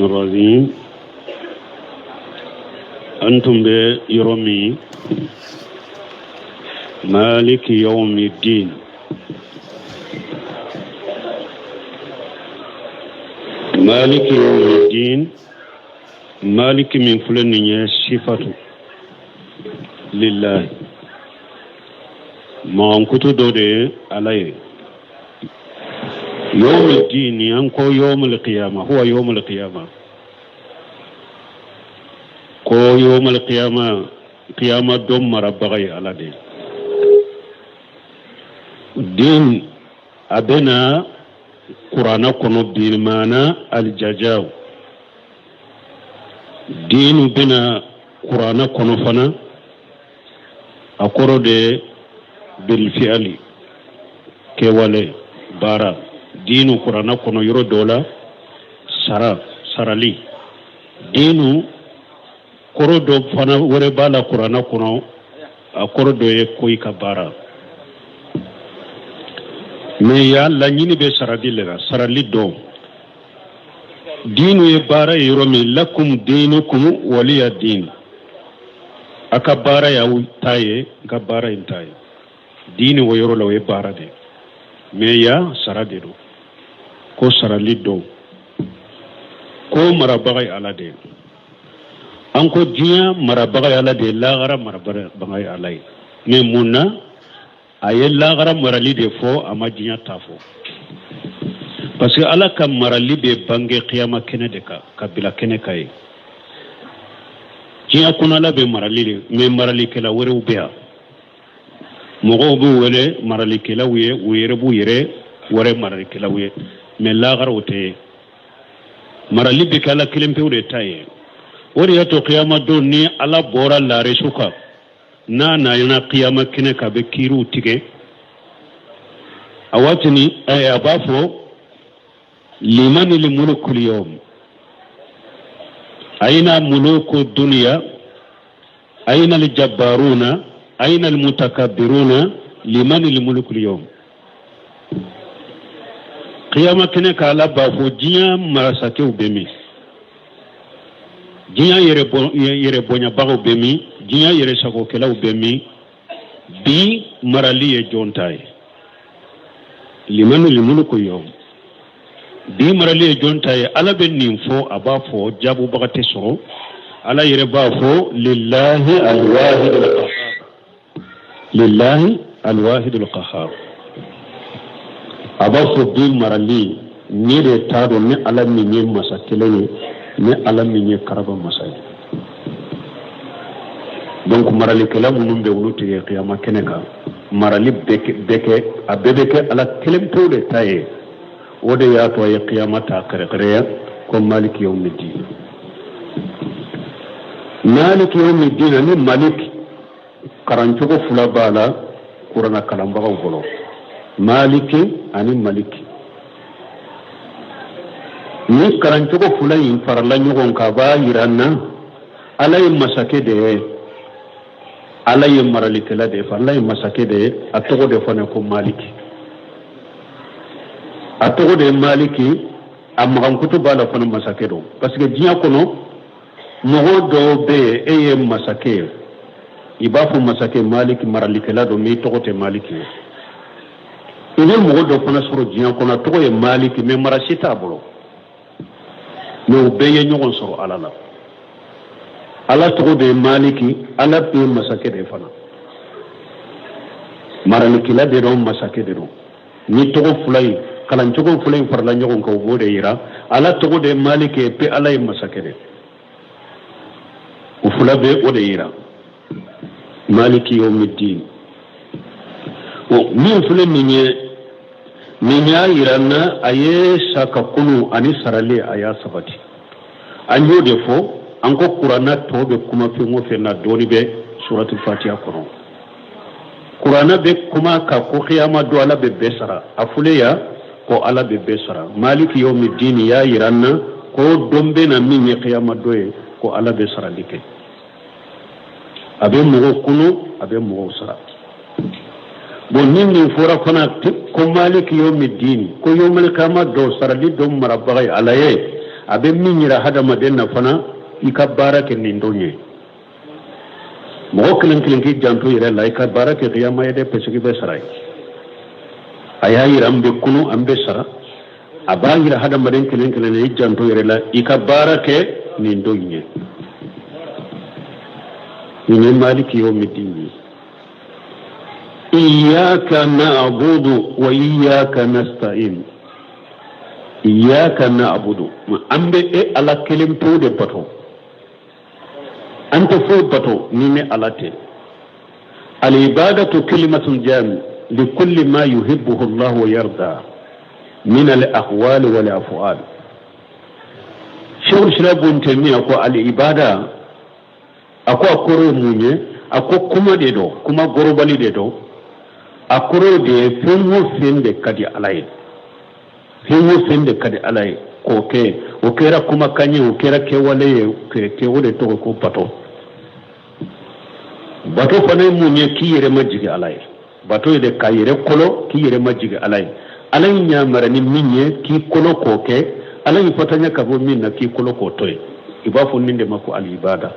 الرجيم أنتم بيرمي مالك يوم الدين مالك يوم الدين مالك من فلان صفة لله ما أنكتو دودي عليه يوم الدين ينكو يوم القيامة هو يوم القيامة كو يوم القيامة قيامة دوم مربغي على دين دين أبنا قرآن كنو دين مانا الججاو دين بنا قرآن كنو فنا أقول دي بالفعل كوالي بارا دينو قرآن كنو يرو دولا سرالي دينو koro do fana wore bala qur'ana kono akoro do e koy ka bara me ya la nyini be sarali do dinu e bara yoro mi lakum dinukum waliya din aka bara ya taye ga bara intaye dini wo yoro la we bara de me ya sarade do ko sarali do ko marabagay ala de anko diya marabaga yala de lagara marabaga yala me munna aye lagara marali de fo ama diya tafo parce que ala kam marali be bange qiyama kene de ka kabila kene kay diya kuna la be marali de me marali kala wore ubea mogo bu wele marali kala were bu yere wore marali kala we me lagara ote marali be kala kilempe ure taye wori yato qiyama do ni ala bora la resuka na yana qiyama kine ka be kiru tige awatini ay abafo liman al mulku al yawm aina muluku dunya aina al jabbaruna aina al mutakabbiruna liman al mulku al yawm qiyama kine ka ala bafo jiya marasake ubemi jiya yere bonya bago bemi jiya yere sago kelaw bemi bi marali e jontaay limanu limuluko yom bi marali e jontaay ala ben nimfo aba fo jabu bagate so ala yere ba fo lillahi alwahid alqahhar lillahi alwahid alqahhar aba fo bi marali nyere tado ne ala mi nyem masakele ne ala min ye karaba masay donc marali kala munum be wuluti ye qiyama keneka marali beke abebeke ala kelem tole taye wode ya to ye qiyama ta kare ko malik yawmiddin ni malik karancho ko fula bala qur'ana kalamba ko golo maliki ani maliki ni karancho ko fula yin farla nyugon ka ba yiranna alay masake de alay marali kala de farla masake de atogo de fone ko maliki atogo de maliki amran kutu bala fone masake do parce que jiya kono mogo do be eye masake ibafu masake maliki marali kala do mi togo te maliki ini mogo do fone soro jiya kono togo e maliki me marashita bolo no beye ñogon soro ala togo de maliki ala be masake de fana maraliki la de don masake de don ni togo fulay kalan togo fulay farla ñogon ko bode yira ala togo de maliki pe ala masake de o fula be o de yira maliki yawmiddin o min fule Ninya iranna aye saka kunu ani sarale aya sabati anjo defo anko qur'ana tobe kuma fi mo fe na doni be suratul fatiha kono qur'ana be kuma ka ko qiyama do ala be besara afuleya ko ala be besara maliki yawmiddin ya iranna ko dombe na min ye qiyama do e ko ala be sara dike abe mo kunu abe mo sara bon nini fora kona ko malik yawmiddin ko yawmal qiyamah do sarali do marabagay alaye abe minyira hada madenna fana ika barake nindonye mo kilen ki jantu ire la ika barake qiyama yede pesiki be sarai ayayi ambe kunu ambe sara abayira hada maden kilen ne jantu ire la ika barake nindonye ni maliki yawmiddin iyyaka na'budu wa iyyaka nasta'in iyyaka na'budu ambe e ala kelim de bato anta fo bato ni ne alate al ibadatu kalimatun jami li kulli ma yuhibbuhu Allah wa yarda min al aqwali wal af'al shawr shirabun tamiya ko al ibada ako akoro munye ako kuma de do kuma gorobali de do akoro de fenwo fende kadi alay fenwo fende kadi alay ko ke o kera kuma kanye o kera ke wale ke wole to ko bato bato fane munye ki yere majigi alay bato de kayere kolo ki yere majigi alay alay nyamara ni minye ki kolo ko ke alay fatanya ka bo minna ki kolo ko toy ibafu ninde mako al ibada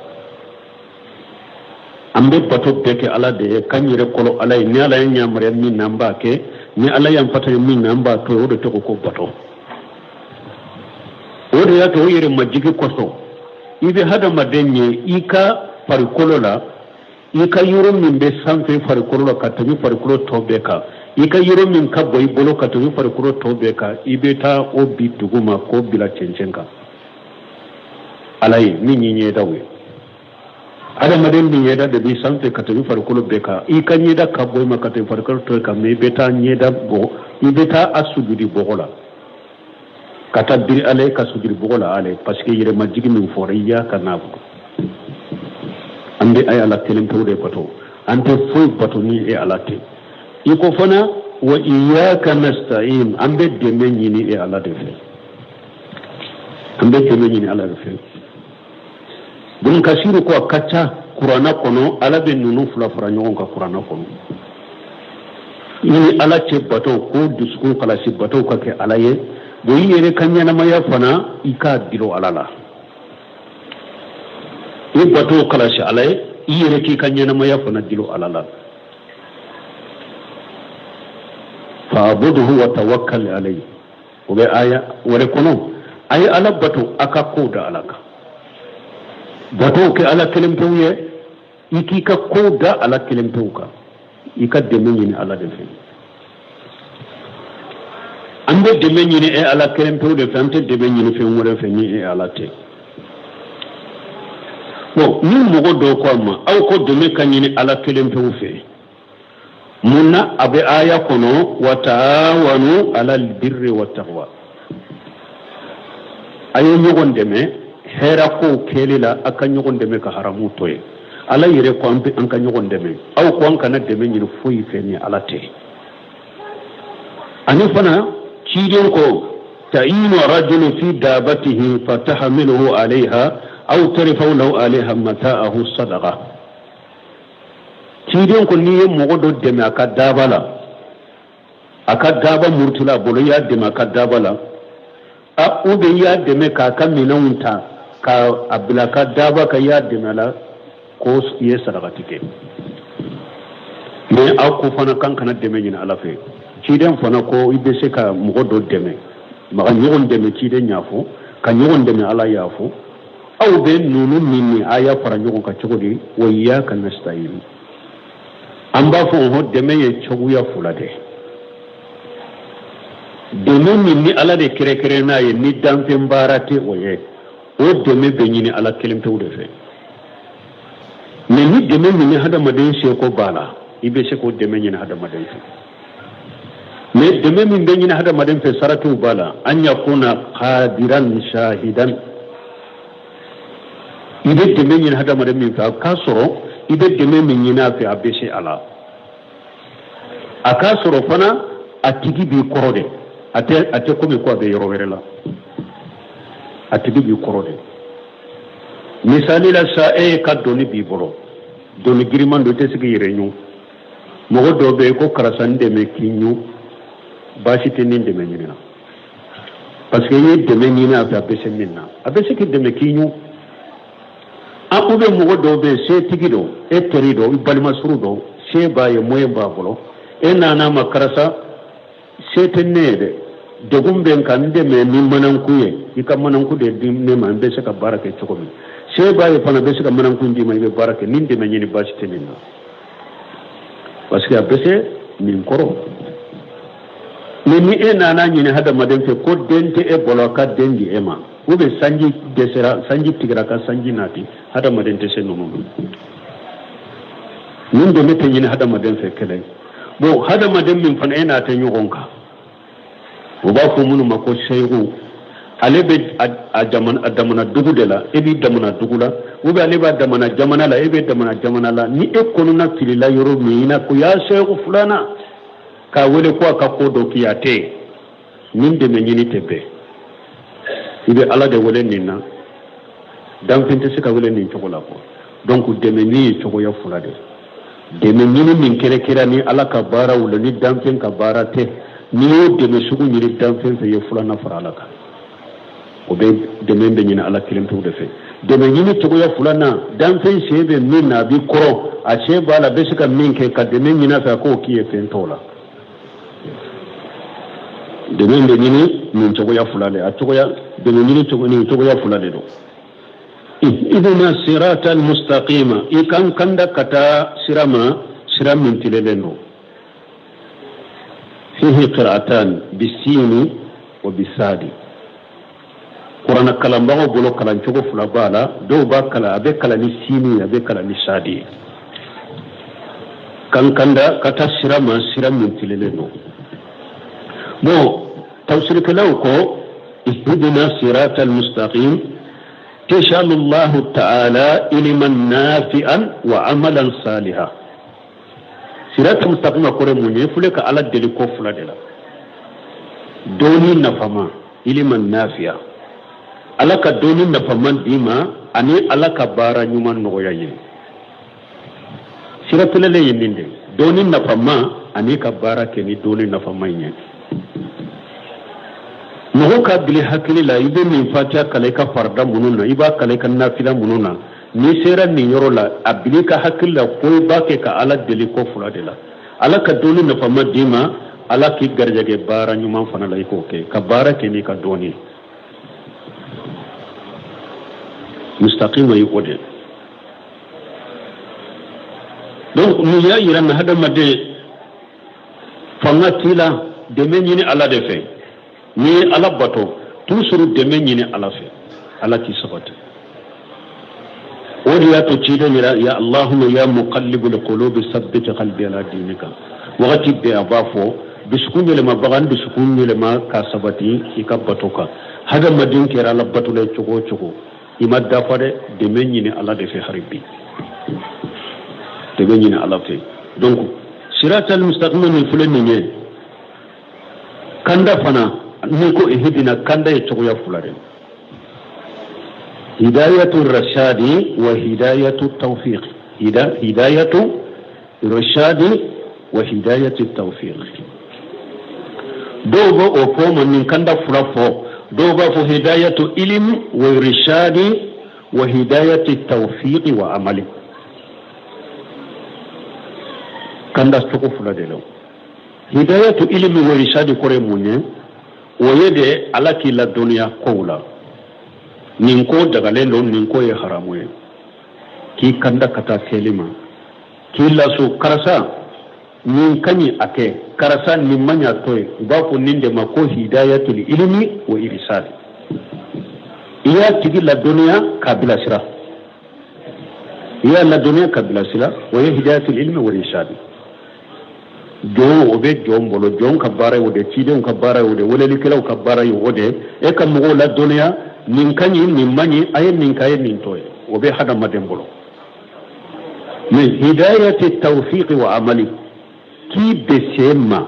ambe bato beke ala de kanyere kolo alay ni alay nyamare min namba ke ni alay am fatay min namba to wodo to ko bato wodo ya to yere majigi koso ibe hada madenye ika fari kolo la ika yuro min be sanfe fari kolo la katami fari kolo to beka ika yuro min ka boy bolo katami fari kolo to beka ibe ta obi duguma ko bila cencenka alay ni nyi dawe ada maden bi yeda de bi sante katami farkolo beka I kan yeda kabboy makate farkolo to kam me beta nyeda bo I beta asugudi bogola kata bir ale kasugudi bogola ale parce que yere majigi min foriya kanabu ande ay ala telem to de pato ante foy pato ni e ala te iko fana wa iyyaka nasta'in ambe de menyini e ala de fe ambe de menyini ala de fe bun kasiru ko kacha qur'ana kono ala be nunu fula fara nyon ka qur'ana kono ni ala ce bato ko dusku kala si bato ka ke alaye do yere kanya na maya fana ika dilo alala ni bato kala si alaye yere ki kanya na maya fana dilo alala fa'budhu wa tawakkal alayhi ko be aya wala kono ay ala bato aka ko da alaka bato ke ala kelimtu ye iki ka ko da ala kelimtu ka ika demeni ni ala de fe ande demeni ni e ala kelimtu de fante demeni ni fe ngore fe ni e ala te bo ni mogo do ko ma aw ko deme kanyi ni ala kelimtu fe munna abe aya kono wa ta'awanu ala albirri wat taqwa ayo nyogon deme hera ko kelila aka nyogon deme ka haramu toye ala yire ko ambe an ka nyogon deme aw ko an kana deme ni foyi feni ala te ani fana cidin ko ta'inu rajulu fi dabatihi fatahmiluhu alaiha aw tarifau lahu alaiha mata'ahu sadaqa cidin ko ni mo do deme aka dabala aka daba murtula bolo ya deme aka dabala a ube ya deme ka kamina unta ka abla ka daba ka ya dimala ko ye sadaka tike me akku fana kan kana deme ni ala fe ci den fana ko ibe se ka mo do deme ma nyogon deme ci den nyafo ka nyogon deme ala yafo aw be nunu minni aya fara nyogon ka cogodi wa iyyaka nasta'in amba fo ho deme ye cogu ya fulade deme minni ala de kere kere na ye ni dampe mbarate oye o deme be nyini ala kelimtu de fe mais ni deme ni hada maden se ko bala ibe se ko deme ni hada maden fe mais deme min be nyini hada maden fe saratu bala an yakuna qadiran shahidan ibe deme ni hada maden min fa kasoro ibe deme min nyina fe abese ala akasoro fana atigi bi korode ate ko be ko be yoro werela atigi bi korode misali la sa e ka doni bi bolo doni griman do te sigi reñu mo do be ko karasande me kinyu bashi tenin de menina parce que ye deme ñina afe a bese min na a bese ke deme kiñu a ube mogo do be se tigi do e teri do i balima suru do se ba ye moyen ba bolo e nanama karasa se te ne de degum ben kan deme ni mananku ye i ka mananku de nema n be se ka baara kɛ cogo min se ba ye fana be se ka mananku di ma i be baara kɛ nin deme ñini basi te min na parce que a bese min kɔrɔ mais ni e nana ñini hadamaden fe ko den te e bolo ka den di e ma ou bien sanji desera sanji tigira ka sanji nati hadamaden te se nunu min de mete ñini hadamaden fe kelen bon hadamaden min fana e nata ñogon ka o b'a fɔ minnu ma ko seyigu ale bɛ a damana dugu de la e b'i damana dugu la ou bien ale b'a damana jamana la e bɛ damana jamana la ni e kɔnɔna filila yɔrɔ min i na ko ya seyigu fulana k'a wele ko a ka ko dɔ k'i a tɛ nin dɛmɛ ɲini tɛ bɛɛ i bɛ ala de wele nin na danfɛn tɛ se ka wele nin cogo la quoi donc dɛmɛ ɲini ye cogoya fila de dɛmɛ ɲini min kɛra ni ala ka baaraw la ni danfɛn ka baara tɛ n'i y'o dɛmɛ sugu ɲini danfɛn fɛ i ye filanan fara ala kan o bɛ dɛmɛ bɛ ɲini ala kelen pewu de fɛ dɛmɛ ɲini cogoya filanan danfɛn se bɛ min na a b'i kɔrɔ a se b'a la a bɛ se ka min kɛ ka dɛmɛ ɲini a fɛ a k'o k'i ye fɛn tɔw la dɛmɛ bɛ ɲini nin cogoya fila de a cogoya dɛmɛ ɲini nin cogoya fila de don idina sirata almustaqima i kan kanda ka taa sira ma sira min tilelen don fihi qira'atan bisini wa bisadi Qur'ana kalanbagaw bolo kalancogo fila b'a la dɔw b'a kalan a bɛ kalan ni sini a bɛ kalan ni sadi kan kanda ka taa sira ma sira min tilelen don bon tafsirkɛlaw ko ihdina sirata almustaqim تشاء الله تعالى علما نافعا وعملا صالحا صراط مستقيم كوري موني فلك على دلي كفلا دلا دوني نفما علما نافعا على كدوني نفما ديما اني على كبارا نيما نويا ين صراط لله ينين دوني نفما اني كبارا كني دوني نفما ين mɔgɔ ka bili hakili la i bɛ min fatiha kala i ka farida minnu na i b'a kala i ka nafila minnu na n'i sera nin yɔrɔ la a bili ka hakili la ko i b'a kɛ ka ala deli ko fila de la ala ka dɔnni nafama d'i ma ala k'i garijɛgɛ baara ɲuman fana la i k'o kɛ ka baara kɛ n'i ka dɔnni mustaqima i o de donc nin y'a yira na hadamaden fanga t'i la dɛmɛ ɲini ala de fɛ ni ala bato toujours dɛmɛ ɲini ala fɛ ala k'i sabati o de y'a to ciden yɛrɛ ya allahumma ya muqallibul qulubi sabbit qalbi ala dinika wagati bɛɛ a b'a fɔ dusukun yɛlɛmabaga ni dusukun yɛlɛma ka sabati i ka bato kan hadamaden kɛra ala batola ye cogo o cogo i ma dafa dɛ dɛmɛ ɲini ala de fɛ hali bi dɛmɛ ɲini ala fɛ donc siratal mustaqima min filɛ nin ye kanda fana ni ko ihdina kanda ye cogoya fila de hidayatu rashadi wa hidayatu tawfiq hidayatu rashadi wa hidayatu tawfiq dɔw bɛ o fɔ ma nin kanda fila fɔ dɔw b'a fɔ hidayatu ilm wa rashadi wa hidayatu tawfiq wa amali kanda cogo fila de la hidayatu ilm wa rashadi kɔrɔ mun ye o ye de ala k'i ladɔnniya kow la nin ko dagalen don nin ko ye haramu ye k'i kanda ka taa kɛli ma k'i laso karisa nin ka ɲi a kɛ karisa nin ma ɲa to ye u b'a fɔ nin de ma ko hidayatul ilmi wa irsal i y'a tigi ladɔnniya k'a bilasira i y'a ladɔnniya k'a bilasira o ye hidayatul ilmi wa irsal jɔn o bɛ jɔn bolo jɔn ka baara ye o de cidenw ka baara ye o de welelikɛlaw ka baara ye o de e ka mɔgɔw ladɔnniya nin ka ɲi nin man ɲi a ye nin k'a ye nin to ye o bɛ hadamaden bolo mais hidayati tawfiq wa amali k'i bɛ se ma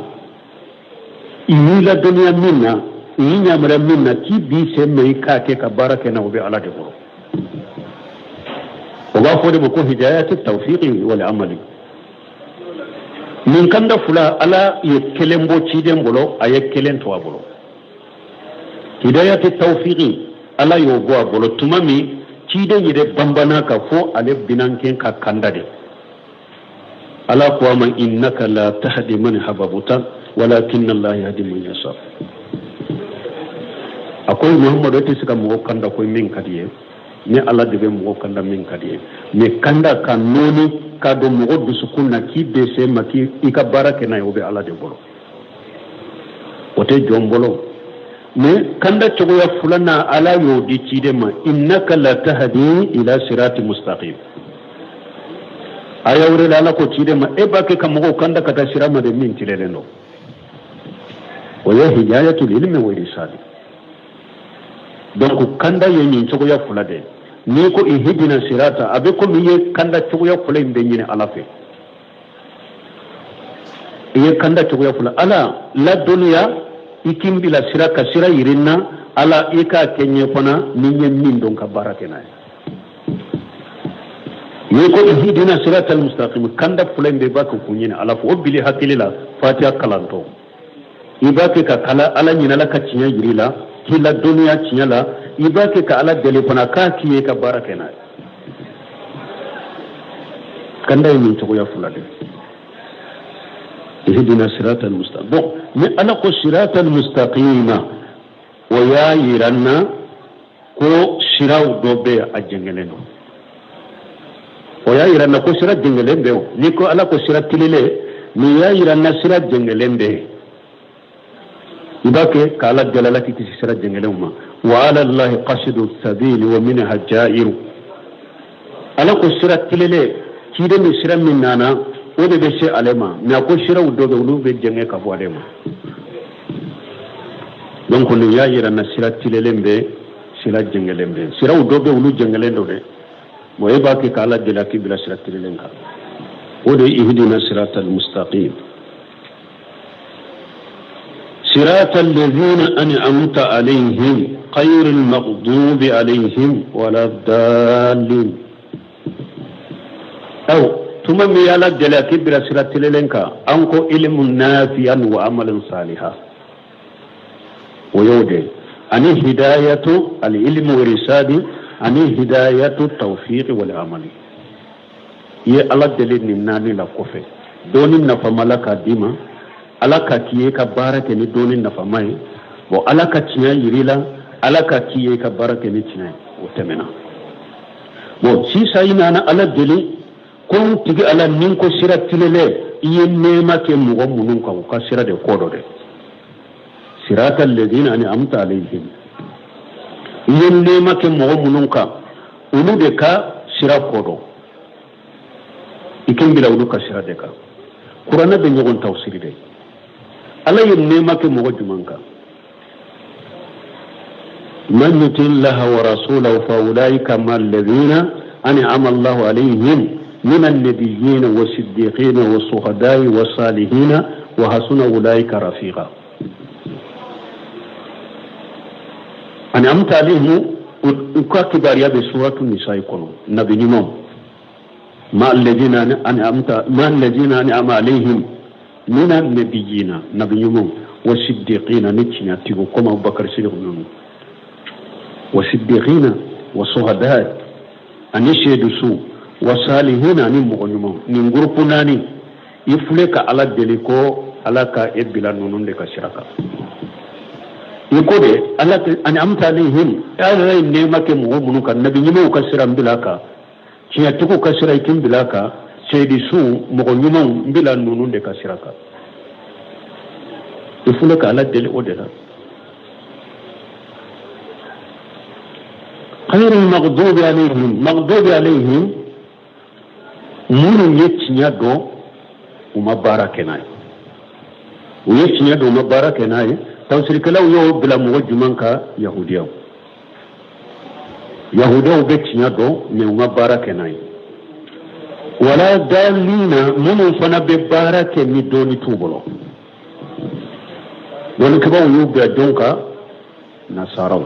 i y'i ladɔnniya min na i y'i ɲamariya min na k'i b'i se ma i k'a kɛ ka baara kɛ na o bɛ ala de bolo o b'a fɔ de ma ko hidayati tawfiq wal amali nin kanda fula ala ye kelen bɔ ciden bolo a ye kelen to a bolo hidayat at-tawfiq ala yogo abolo tumami cide yide bambana ka fo ale binanken ka kandade ala ko man innaka la tahdi man hababuta walakin Allah yahdi man yasha akoy muhammadu te sika mo kanda koy min kadiye ni ala de be mo kanda min kadiye me kanda kan noni ka do mo do sukunna ki be se maki ika barake na yobe ala de bolo wote jombolo me kanda chogo ya fulana ala yo di cide ma innaka la tahdi ila sirati mustaqim aya wure la ko cide ma e bake kam mo kanda kata sirama de min tilele no wa ya hidayatul ilmi wa irshad donc kanda yenyi chogo ya fulade ni ko ihidina sirata abe ko miye kanda chogo ya fulay be nyine ala fe iye kanda chogo ya fula ala la dunya ikim bila sira ka sira yirinna ala ika kenye fana ninye min don ka barake na ni ko ihidina sirata almustaqim kanda fulay be baka kunyine ala fo bili hakilila fatiha kalanto ibake ka kala ala nyina la ka cinya yirila kila dunia cinyala ibake ka ala telefona ka kiye ka barake na kanda yi to ya fulade ihdina siratal mustaqim bon mais ana ko siratal mustaqima wa ya yiranna ko siraw dobe a jengeleno o ya yiranna ko sira jengelembe ni ko ala ko sira tilele ni ya yiranna sira jengelembe ibake kala jalalati ti sira jengelema wa ala allah qasidu sabil wa minha ja'ir ala ko sira tilele kide mi sira min nana o de be se alema na ko sira udo be ulu be jenge ka bo alema donc ni ya yira na sira tilelembe sira jengelembe sira udo be ulu jengelendo de mo ibake kala jalaki bila sira tilelenka o de ihdina siratal mustaqim صراط الذين أنعمت عليهم غير المغضوب عليهم ولا الضالين أو ثم ميالا جلاكي بلا صراط للنكا أنكو علم نافيا وعمل صالحا ويودي أن هداية العلم والرشاد أن هداية التوفيق والعمل يا الله دليل ناني لا كوفي دوني نفمالك ديما ala ka kiye ka barake ni donin na famai bo ala ka tinya yirila ala ka kiye ka barake ni tinya o temena bo si sayina na ala deli ko tigi ala nin ko sira tilele iye nema ke mugo munun ka sira de kodo de siratal ladina ani amta alayhim iye nema ke mugo munun ka ulu de ka sira kodo ikin bila ulu ka sira de ka qur'ana be nyogon tawsiri de ala yennema ke mogo jumanka man yuti llaha wa rasulahu fa ulaika ma alladhina an'ama Allahu alayhim min an-nabiyyin was-siddiqin was-shuhada'i was-salihin wa hasuna ulaika rafiqa an'amta alayhim ukakibariya bi suratu nisa kono nabi nimam ma alladhina an'ama alayhim من النبيين نبيهم والصديقين نتشنا تيغو كما أبو بكر الصديق والصديقين والشهداء أن يشهدوا سوء والصالحين أن يمغنمون نغروبنا ني يفلك على دليكو على كا إبلا نونون لك شركا يقول على أن أمت عليهم هذا النعمة كمغمونك نبيهم كسرا بلاكا كياتكو كسرا يكين بلاكا seydi su mogo ñumon mbila nununde ka siraka il faut que ala deli o de la غير المغضوب عليهم من يتنيا دو وما باركناي ويتنيا دو وما باركناي توسرك لو يو بلا موجه منك يهوديو بيتنيا دو وما باركناي ولا دالين من فنا ببارك مدوني توبلو دون كبا يوبا دونكا نصارو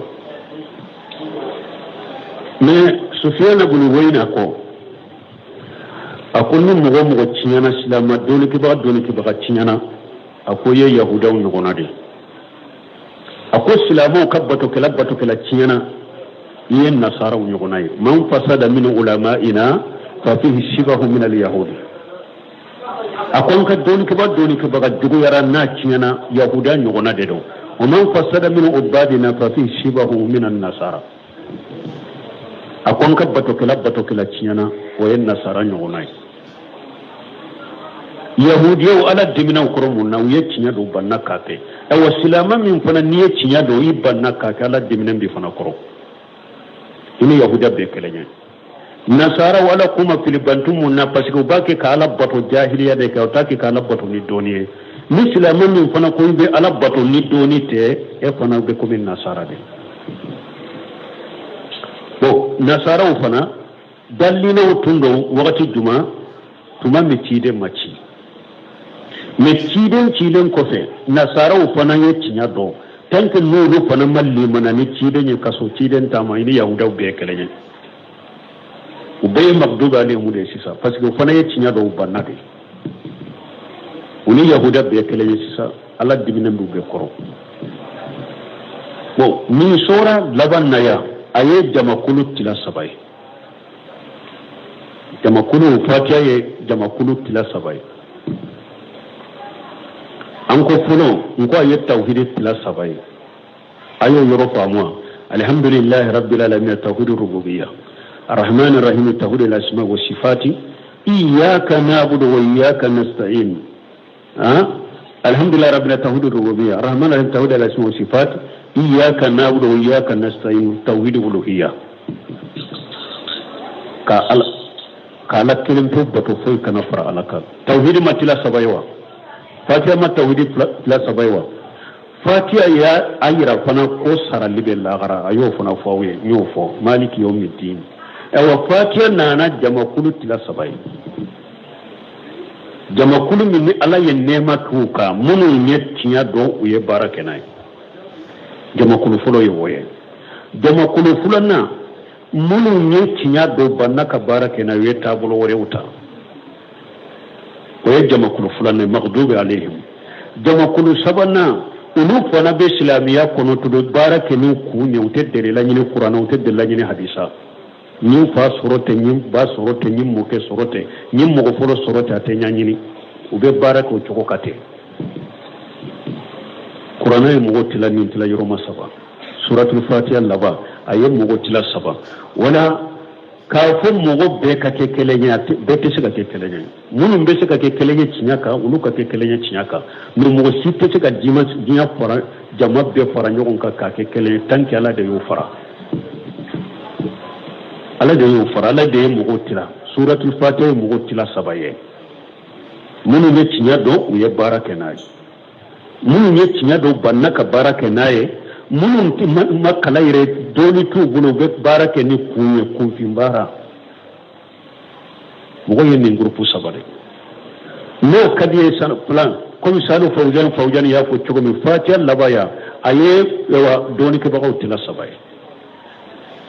مي سفيان بن وينكو أكون مغو تشيانا سلاما دون كبا تشيانا أكو يهودا ونغنادي أكو ako silamo kabbato kala ciyana yen nasara yugunay man fasada min ulama'ina fa fihi shibahu min al-yahudi akon ka doni ke ba dugu yara na ciyana yahuda yuguna de do wa man fasada min ubadina fa fihi shibahu min an-nasara akon kabbato kala ciyana o yen nasara yugunay yahudiyo ala dimina kurumun na uye cinya do banna kake e wasilama min fana niye cinya do yi banna kake ala dimina bi fana kuru ini yahuda be kelenya nasara wala kuma filibantum na pasigo bake ka ala bato jahiliya de ka otaki ka ala bato ni doniye ni silama min fana ko be ala bato ni doni te e fana be ko min nasara de bo nasara fana dallina utundo wakati juma tuma mitide machi mais ciiden kofe nasaraw fana ye tiɲa dɔn tant que n'olu fana ma limana ni ciiden ye kaso ciiden taama i ni yahudaw bɛɛ kelen ye u bɛɛ ye magdubi alehum de sisan parce que u fana ye tiɲa dɔn u banna de u ni yahuda bɛɛ kelen ye sisan ala diminen b'u bɛɛ kɔrɔ bon min sora laban na ya a ye jamakulu tila 3 ye jamakulu fatiha ye jamakulu tila 3 ye anko fulo nko aye tawhid tila 7 ye ayo yoro famwa alhamdulillah rabbil alamin tawhid rububiyya arrahman arrahim tawhid al-asma wa sifati iyyaka na'budu wa iyyaka nasta'in alhamdulillah rabbil tawhid rububiyya arrahman arrahim tawhid al-asma wa sifati iyyaka na'budu wa iyyaka nasta'in tawhid uluhiyya ka ala kelim to bato foy kana fara alaka tawhid matila 7 wa fatiha ma tawhid la 7 wa fatiha ya ayira fana ko sara libe lagara ayo fana fawe yo fo maliki yawmiddin wa fatiha nana jamakulu tila 7 jamakulu min ala ye nema tuka munu nyetinya do uye barakenai jamakulu fulo yoye jamakulu fulana munu nyetinya do banaka barakena ye tabulo wore uta oye jamakulu fulana maghdubi alaihim jamakulu sabana ulu fana be islamiya kono to barakenu kunye utedere la nyine qur'ana utedere la nyine hadisa ni fa sorote ni ba sorote ni muke sorote ni mugo folo sorote atenya nyini ube baraka uchoko kate qur'ana mugo tila ni tila yoroma 7 suratul fatiha laba aye mugo tila 7 wala kafin mugo be ka ke kelenya be te shiga ke kelenya munun be shiga ke kelenya cinyaka ulu ka ke kelenya cinyaka mu mugo sitte shiga dinya fara jama be fara nyogon ka ke kelenya tanki ala de yo fara ala de mugo tila suratul fatiha mugo tila 7 ye munun be cinya do uye baraka nayi munun ye cinya do bannaka baraka nayi munun makala ire doni tu bulo be barake ni kunye kunfimbara mugo yen groupe sabare no kadiye san plan comme ça no fawjan ya fo chogo mi fatiha labaya aye wa doni ke bago tila 7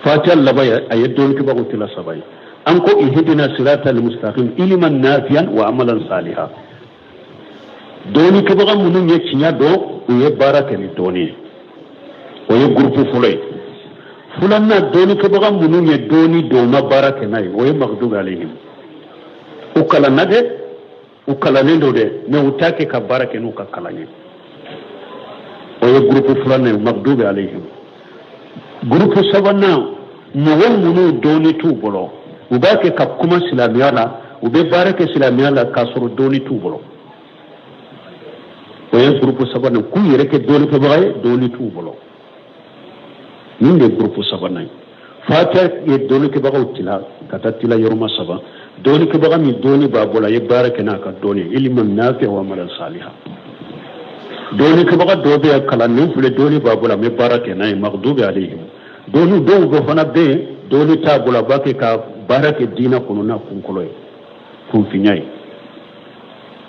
fatiha labaya aye doni ke bago tila 7 anko ihdina siratal mustaqim ilman nafian wa amalan salihan doni ke bago munun ye cinya do uye barake ni doni oye groupe fulay fulanna doni ke baga munu ye doni do ma baraka nay oye maghdub alayhim ukala nade ukala nendo de ne utake ka baraka no ka kalanye oye groupe fulanna maghdub alayhim groupe sabana munu doni tu bolo ubake ka kuma silamiyala ube baraka silamiyala ka soro doni tu bolo oye groupe sabana ku yere ke doni ke baga doni tu bolo ninde groupe sabanay fatiha ye doni ke baga utila kata tila yorma 7 doni ke baga mi doni babola ye baraka na ka doni ilman nafi wa amal salihah doni ke baga dobe kala nin fule doni babola me baraka na maghdubi alayhim doni do go fana be doni tabula bake ka baraka dina kono na kunkoloy kun finyai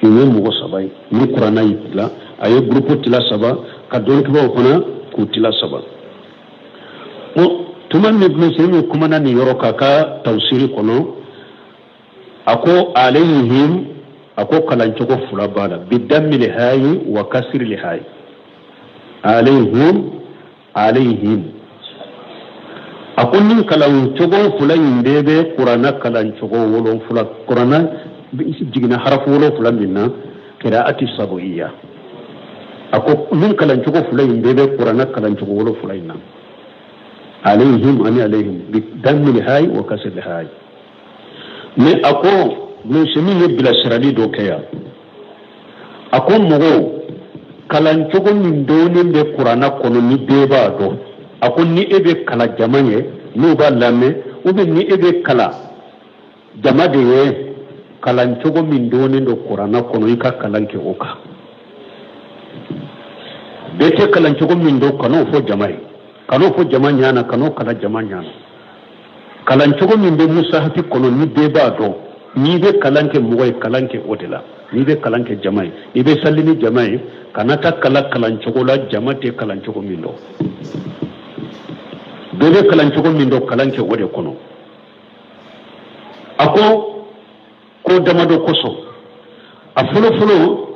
ine mugo 7 ni qur'ana yitla aye groupe tila 7 ka doni ke baga fana ku tila 7 tuman ibn Sina kuma nan yoro kaka tafsiri kono ako alayhim ako kalancho ko fula bala bidammi lihayi wa kasri lihayi alayhim عليهم أقول كلام شغل فلان بيبي قرانا كلام شغل ولو فلان قرانا جينا حرف ولو فلان منا قراءة السبعية أقول من كلام شغل فلان بيبي قرانا كلام شغل ولو فلان عليهم أني عليهم بدم الهاي وكسر الهاي من أقول من سميه بلا سرالي دوكيا أقول مغو كلام شغل من دونين بقرانا كونو نبيبا دو أقول ني إبي كلا جمانية نوبا لامي وبي ني إبي كلا جمادية كلا نشوغو من دونين دو قرانا كونو يكا كلا نكي أوكا بيتي كلا نشوغو من دو كانو فو جماي كانو فو جمان يانا كانو كلا جمان يانا كلا نشوغو من دو مساحتي كونو ني بيبا دو ني بي كلا نكي موغي كلا نكي أوتلا ني بي كلا نكي جماي ني بي ساليني جماي كانتا كلا نشوغو لا جماتي كلا نشوغو من دو bebe kalan cogo min do kalan ke wode kono ako ko dama do koso a folo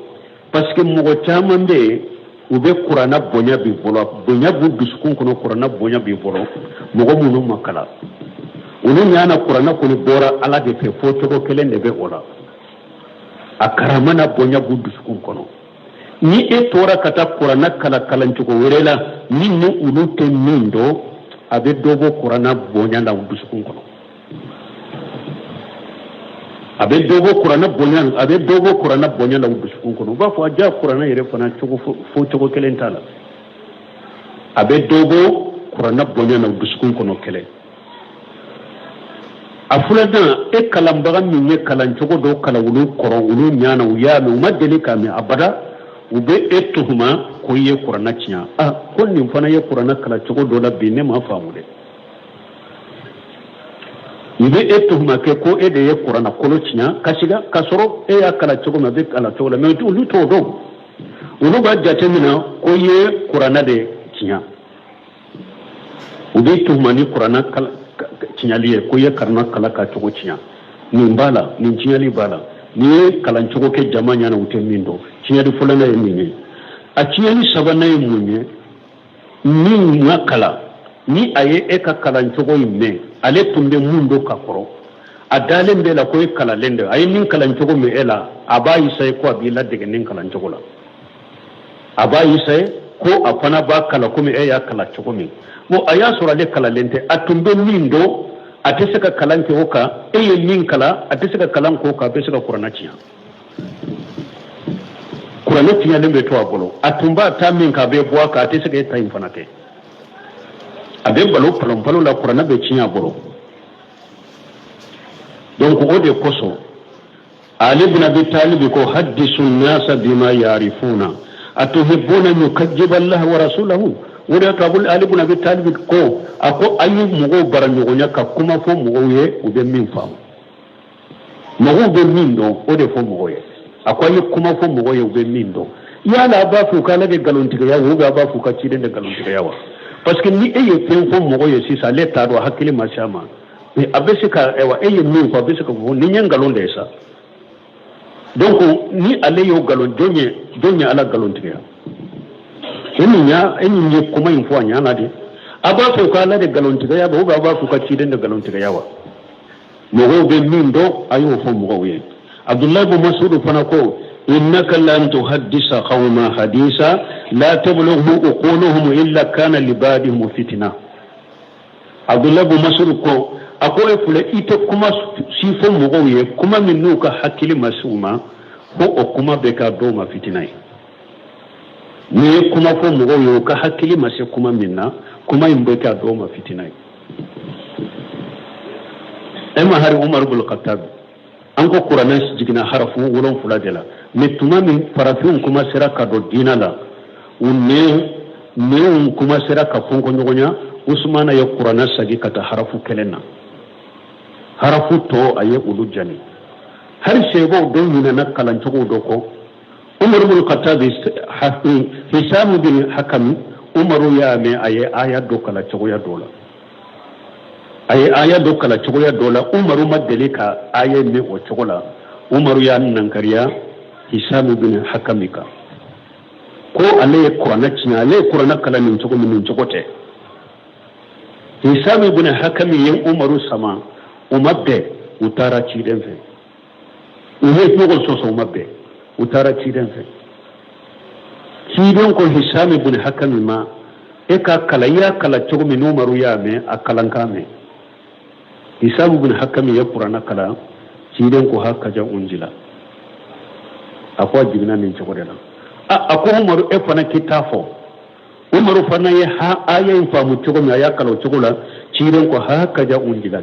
parce que mogo caman be ube qur'ana bonya bi bolo bonya bu dusukun kono qur'ana bonya bi bolo mogo munu makala unu nyana qur'ana kono bora ala de fe fo cogo kelen de be ola akaramana bonya bu dusukun kono ni e tora kata qur'ana kala kalan cogo werela ni nu unu ten min do abe dogo qur'ana bonya la dusukun kono abe dogo qur'ana bonya la dusukun kono ba fo aja qur'ana yere fana cogo fo cogo kelen tala abe dogo qur'ana bonya la dusukun kono kele afulada e kalam baga min ye kalan cogo do kala wulu koro wulu nyana uya no madeli kame abada ube etuhuma ko ye qur'ana tiya kon nin fana ye qur'ana kala cogo do la binne ma famude ube etuhuma ke ko ede ye qur'ana kolo tiya kashiga kasoro e ya kala cogo ma be kala cogo la mais ulu to do ulu ba jatemina ko ye qur'ana de tiya ube tuhuma ni qur'ana kala tiya liye ko ye karna kala ka cogo tiya nin bala nin tiya li bala ni kalan cogo ke jamanya na ute mindo tiɲɛli fɔlɔ ye min ye a tiɲɛli sabanan ye mun ye min ma kala ni a ye e ka kalancogo in mɛn ale tun bɛ mun do ka kɔrɔ a dalen bɛ la ko e kalalen de a ye nin kalancogo min e la a b'a yisaye ko a b'i ladege nin kalancogo la a b'a yisaye ko a fana b'a kala komi e y'a kala cogo min bon a y'a sɔrɔ ale kalalen tɛ a tun bɛ min do a tɛ se ka kalan kɛ o kan e ye min kala a tɛ se ka kalan k'o kan a bɛ se ka kuranna tiɲɛ kuranna tiɲɛlen bɛ to a bolo a tun b'a ta min kan a bɛ bɔ a kan a tɛ se ka e ta in fana kɛ a bɛ balo palon la kuranna bɛ tiɲɛ a bolo donc o de kosɔn Ali ibn Abi Talib ko hadisu nasa bima yarifuna atuhibbuna yukajjiba Allah wa rasulahu wala tabul Ali ibn Abi Talib ko ako ayu mugo bara nyogonya ka kuma fo mugo ye u be min fam mugo be min do o de fo mugo ye ako ayu kuma fo mugo ye u be min do yala ba fu kala de galontiga ya wo ba fu ka ci de galontiga yawa parce que ni eye pen fo mugo ye sisa le ta do hakili mashama e abesika ewa eye min ko abesika fo ni nyangalon de sa donc ni ale yo galon donye ala galontiga enya kuma yin fuwa nyana de aba ko kala de galontiga ya ba ba fu ka ci de galontiga yawa mogo be min do ayo fo mogo ye Abdullah ibn Mas'ud fana ko innaka lan tuhaddisa qawma hadisa la tablughu uquluhum illa kana libadihim fitna Abdullah ibn Mas'ud ko ako e fule ite kuma si fo mogo ye kuma min nu ka hakili masuma ko o kuma be ka do ma fitina ye ni kuma fo mogo ye ka hakili mase kuma minna kuma imbe ka do ma fitina ye ema hari Umar ibn Khattab anko Qur'an jigina harafu wolon fula de la mais tuma min farafin kuma sera ka do dina la unne ne kuma sera ka fonko nyogonya Usmana ya Qur'an sagi kata harafu kelena harafu to aye ulu jani har shebo don yuna na kalancogo doko Umar ibn Khattab Hisam bin Hakam Umaru ya me aye aya do kalancogo ya dola Umaru madelika aye me o chogola Umaru ya nankariya Hisam bin Hakamika ko ale qur'ana cinya ale qur'ana kala min cogo min cogote hisam ibn hakam yin umaru sama umabbe utara ci den fe uye ko so mabbe utara ci den fe ci don ko hisam ibn hakam ma e ka kala ya kala cogo min umaru ya me akalan kame hisam ibn hakam ya qur'ana kala ci den ko haka ja unjila akwa jibina min cogo de la ako umaru e fana kitafo umaru fana ya ha ayin famu cogo mi aya kala cogo la ci den ko haka ja unjila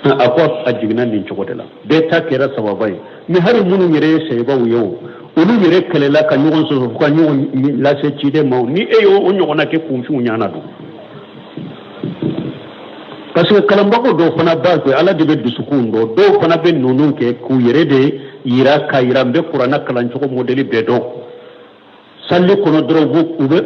akwa ajigna din cogo de la be ta kera sababai mi har munu yere sai ba yo ulu yere kale la kan yugon so ko nyugon la se ci de maw ni e yo o nyugona ke kum fi nyana do parce que kala mbako do fana ba ko ala de be dusukun do fana be nonun ke ku yere de yira ka yira be qur'ana kalan cogo modeli be do salli kono dro bu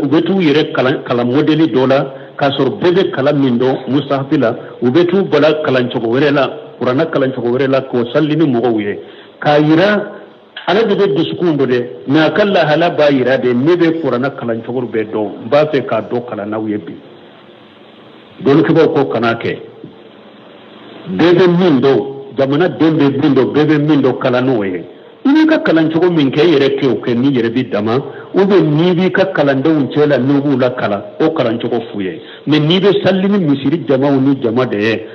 ubetu yere kala modeli dola kasor bebe kala mindo mustahfila ubetu bala kalan cogo werela qur'ana kalan cogo werela ko salli ni mo wiye ka yira ala de be dusukun do de na kala hala ba yira de ne be qur'ana kalan cogo be do ba fe ka do kala na wiye bi don ko ko kanake bebe mindo jamana dembe bindo bebe mindo kala no ye ini ka kalan cogo min ke yere ke o ke ni yere bi dama o be ni bi ka kalan de uncela nubu la kala o kalan cogo fuye me ni be sallini misiri jama ni jama de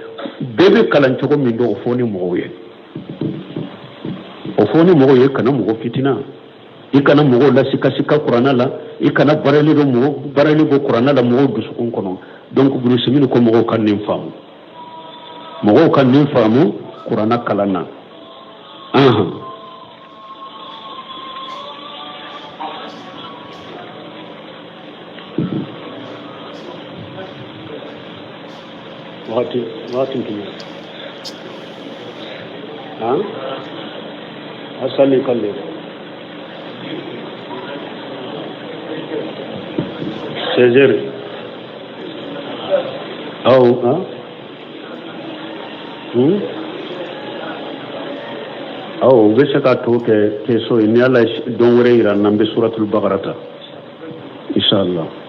bebe kalan cogo min do o foni mo ye o foni mo ye kana mo fitina ikana mo la sika qur'ana la ikana barali go qur'ana la mo dusukun kono donc buru simin ko mo kan nim famu mo kan nim famu qur'ana kalana wati kini asali kalle Sezer aw bese ka to ke so ni ala don wore ira nambe suratul baqarata inshallah